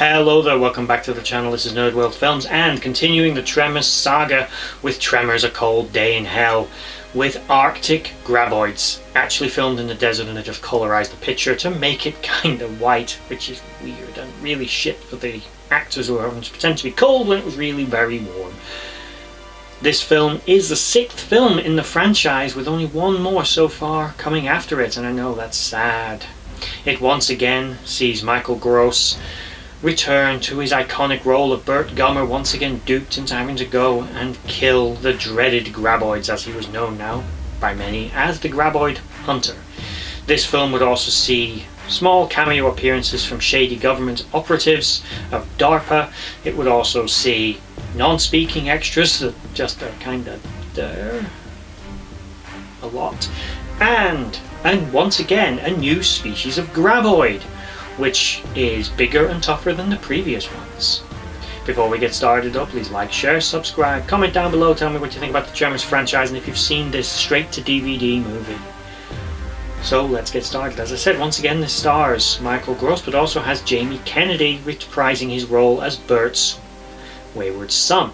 Hello there, welcome back to the channel. This is Nerd.World Films and continuing the Tremors saga with Tremors: A Cold Day in Hell with Arctic graboids. Actually filmed in the desert, and they just colorized the picture to make it kind of white, which is weird and really shit for the actors who are having to pretend to be cold when it was really very warm. This film is the 6th film in the franchise, with only one more so far coming after it, and I know that's sad. It once again sees Michael Gross return to his iconic role of Burt Gummer, once again duped into having to go and kill the dreaded graboids, as he was known now by many as the Graboid Hunter. This film would also see small cameo appearances from shady government operatives of DARPA. It would also see non-speaking extras that just are kind of there a lot, and once again a new species of graboid, which is bigger and tougher than the previous ones. Before we get started though, please like, share, subscribe, comment down below, tell me what you think about the Tremors franchise and if you've seen this straight to DVD movie. So let's get started. As I said, once again this stars Michael Gross, but also has Jamie Kennedy reprising his role as Bert's wayward son.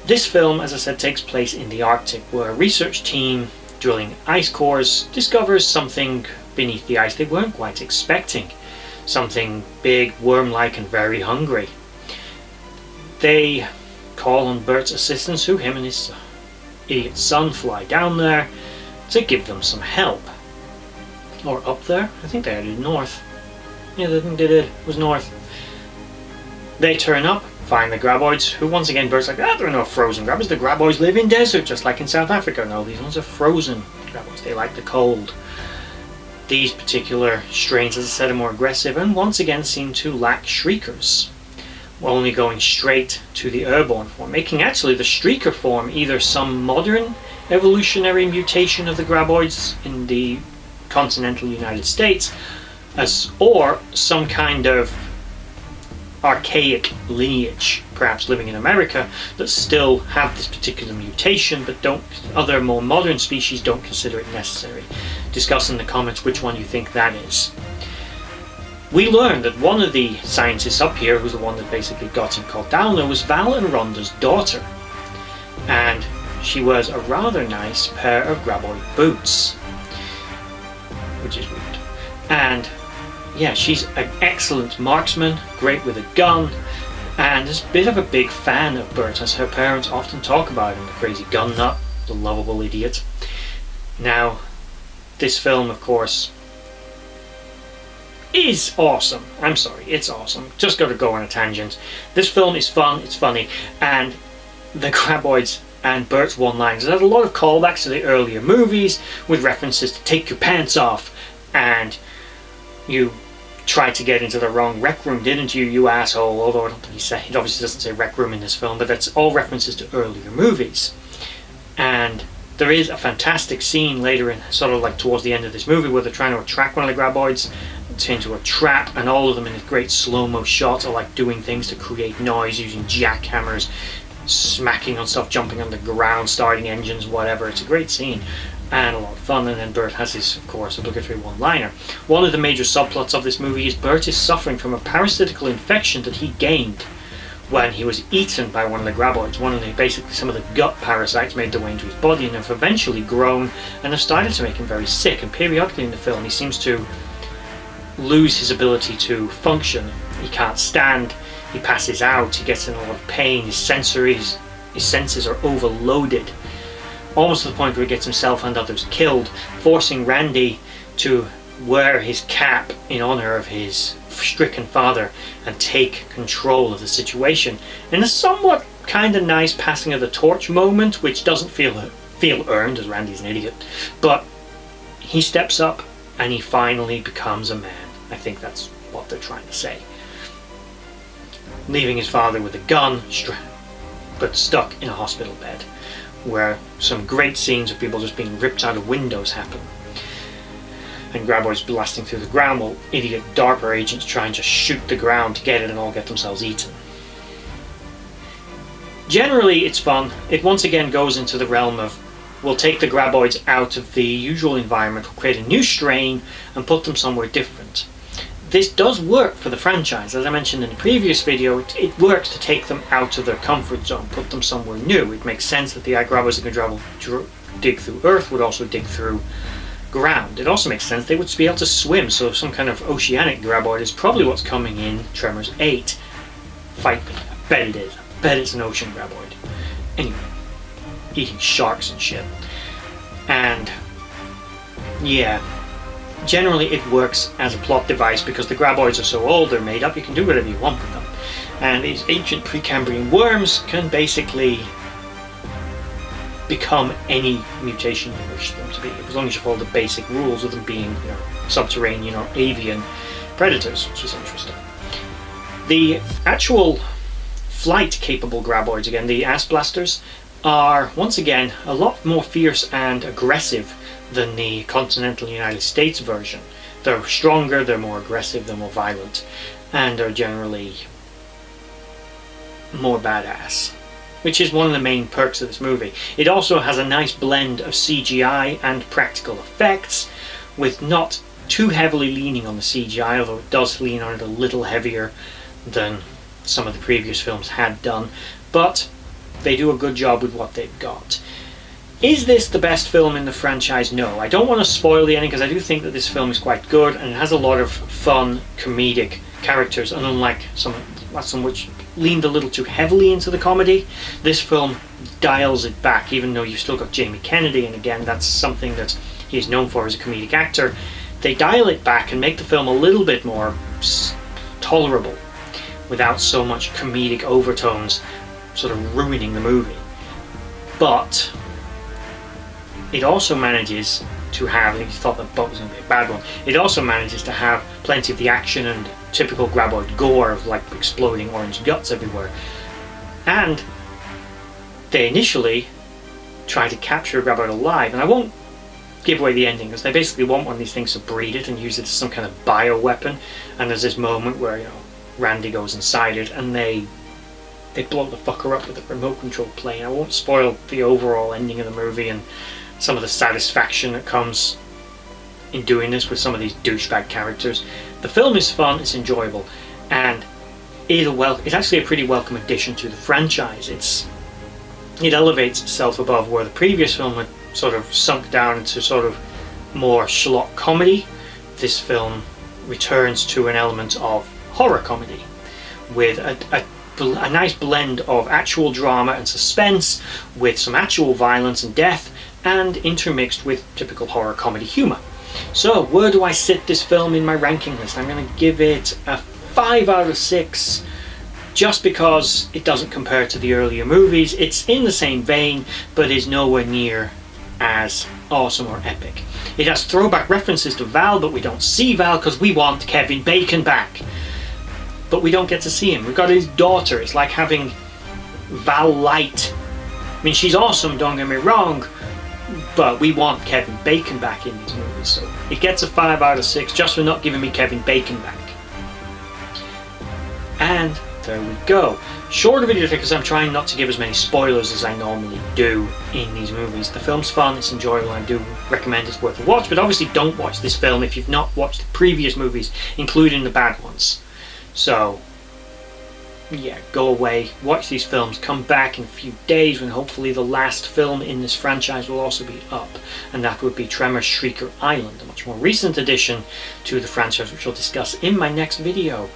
This film, as I said, takes place in the Arctic, where a research team drilling ice cores discovers something beneath the ice they weren't quite expecting. Something big, worm-like, and very hungry. They call on Bert's assistance, who him and his idiot son fly down there to give them some help. Or up there? I think they headed north. Yeah, I think they did. It was north. They turn up, find the graboids, who once again Bert's like, there are no frozen graboids. The graboids live in desert, just like in South Africa. No, these ones are frozen graboids. They like the cold. These particular strains, as I said, are more aggressive and once again seem to lack shriekers, only going straight to the airborne form, making actually the streaker form either some modern evolutionary mutation of the graboids in the continental United States, or some kind of archaic lineage, perhaps living in America, that still have this particular mutation, but other more modern species don't consider it necessary. Discuss in the comments which one you think that is. We learned that one of the scientists up here, who's the one that basically got him called down there, was Val and Rhonda's daughter, and she wears a rather nice pair of graboid boots, which is weird. And yeah, she's an excellent marksman, great with a gun, and is a bit of a big fan of Bert, as her parents often talk about him, the crazy gun nut, the lovable idiot. Now, this film, of course, is awesome. I'm sorry, it's awesome. Just got to go on a tangent. This film is fun, it's funny, and the graboids and Bert's one-liners. It has a lot of callbacks to the earlier movies, with references to take your pants off, and you tried to get into the wrong rec room, didn't you, you asshole? Although I don't think it obviously doesn't say rec room in this film, but that's all references to earlier movies. And there is a fantastic scene later in, sort of like towards the end of this movie, where they're trying to attract one of the graboids into a trap, and all of them in this great slow-mo shot are like doing things to create noise, using jackhammers, smacking on stuff, jumping on the ground, starting engines, whatever. It's a great scene and a lot of fun. And then Bert has his, of course, obligatory one-liner. One of the major subplots of this movie is Bert is suffering from a parasitical infection that he gained when he was eaten by one of the graboids. Basically some of the gut parasites made their way into his body and have eventually grown and have started to make him very sick. And periodically in the film he seems to lose his ability to function. He can't stand, he passes out, he gets in a lot of pain, his senses are overloaded, almost to the point where he gets himself and others killed, forcing Randy to wear his cap in honor of his stricken father and take control of the situation, in a somewhat kind of nice passing of the torch moment, which doesn't feel earned, as Randy's an idiot, but he steps up and he finally becomes a man. I think that's what they're trying to say. Leaving his father with a gun, but stuck in a hospital bed, where some great scenes of people just being ripped out of windows happen, and graboids blasting through the ground while idiot DARPA agents trying to shoot the ground to get it and all get themselves eaten. Generally it's fun. It once again goes into the realm of, we'll take the graboids out of the usual environment, we'll create a new strain and put them somewhere different. this does work for the franchise. As I mentioned in the previous video, it works to take them out of their comfort zone, put them somewhere new. It makes sense that the eye grabbers that can dig through earth would also dig through ground. It also makes sense they would be able to swim, so some kind of oceanic graboid is probably what's coming in Tremors 8. Fight me. I bet it is. I bet it's an ocean graboid. Anyway, eating sharks and shit. And yeah, generally it works as a plot device because the graboids are so old, they're made up, you can do whatever you want with them. And these ancient Precambrian worms can basically become any mutation you wish them to be, as long as you follow the basic rules of them being, you know, subterranean or avian predators, which is interesting. The actual flight-capable graboids, again, the ass blasters, are once again a lot more fierce and aggressive than the continental United States version. They're stronger, they're more aggressive, they're more violent, and are generally more badass, which is one of the main perks of this movie. It also has a nice blend of CGI and practical effects, with not too heavily leaning on the CGI, although it does lean on it a little heavier than some of the previous films had done, but they do a good job with what they've got. Is this the best film in the franchise? No. I don't want to spoil the ending because I do think that this film is quite good and it has a lot of fun, comedic characters, and unlike some which leaned a little too heavily into the comedy, this film dials it back, even though you've still got Jamie Kennedy, and again, that's something that he's known for as a comedic actor. They dial it back and make the film a little bit more tolerable without so much comedic overtones sort of ruining the movie. But it also manages to have, and you thought that Butt was going to be a bad one, it also manages to have plenty of the action and typical graboid gore of like exploding orange guts everywhere. And they initially try to capture a graboid alive, and I won't give away the ending because they basically want one of these things to breed it and use it as some kind of bioweapon, and there's this moment where, you know, Randy goes inside it and they blow the fucker up with a remote control plane. I won't spoil the overall ending of the movie and some of the satisfaction that comes in doing this with some of these douchebag characters. The film is fun, it's enjoyable, and it's actually a pretty welcome addition to the franchise. It elevates itself above where the previous film had sort of sunk down into sort of more schlock comedy. This film returns to an element of horror comedy with a nice blend of actual drama and suspense with some actual violence and death, and intermixed with typical horror comedy humor. So where do I sit this film in my ranking list? I'm going to give it a 5 out of 6 just because it doesn't compare to the earlier movies. It's in the same vein but is nowhere near as awesome or epic. It has throwback references to Val, but we don't see Val because we want Kevin Bacon back. But we don't get to see him. We've got his daughter. It's like having Val Light. I mean, she's awesome, don't get me wrong, but we want Kevin Bacon back in these movies. So it gets a 5 out of 6 just for not giving me Kevin Bacon back. And there we go. Shorter video because I'm trying not to give as many spoilers as I normally do in these movies. The film's fun, it's enjoyable, I do recommend it's worth a watch, but obviously don't watch this film if you've not watched the previous movies, including the bad ones. So yeah, go away, watch these films, come back in a few days when hopefully the last film in this franchise will also be up, and that would be Tremors Shrieker Island, a much more recent addition to the franchise, which I'll discuss in my next video.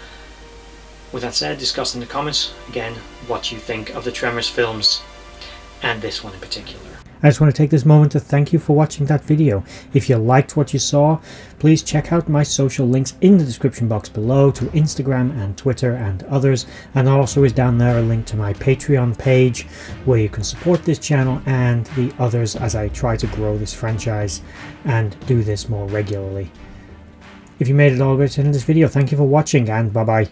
With that said, discuss in the comments again what you think of the Tremors films and this one in particular. I just want to take this moment to thank you for watching that video. If you liked what you saw, please check out my social links in the description box below to Instagram and Twitter and others, and also is down there a link to my Patreon page where you can support this channel and the others as I try to grow this franchise and do this more regularly. If you made it all the way to the end of this video, thank you for watching, and bye bye.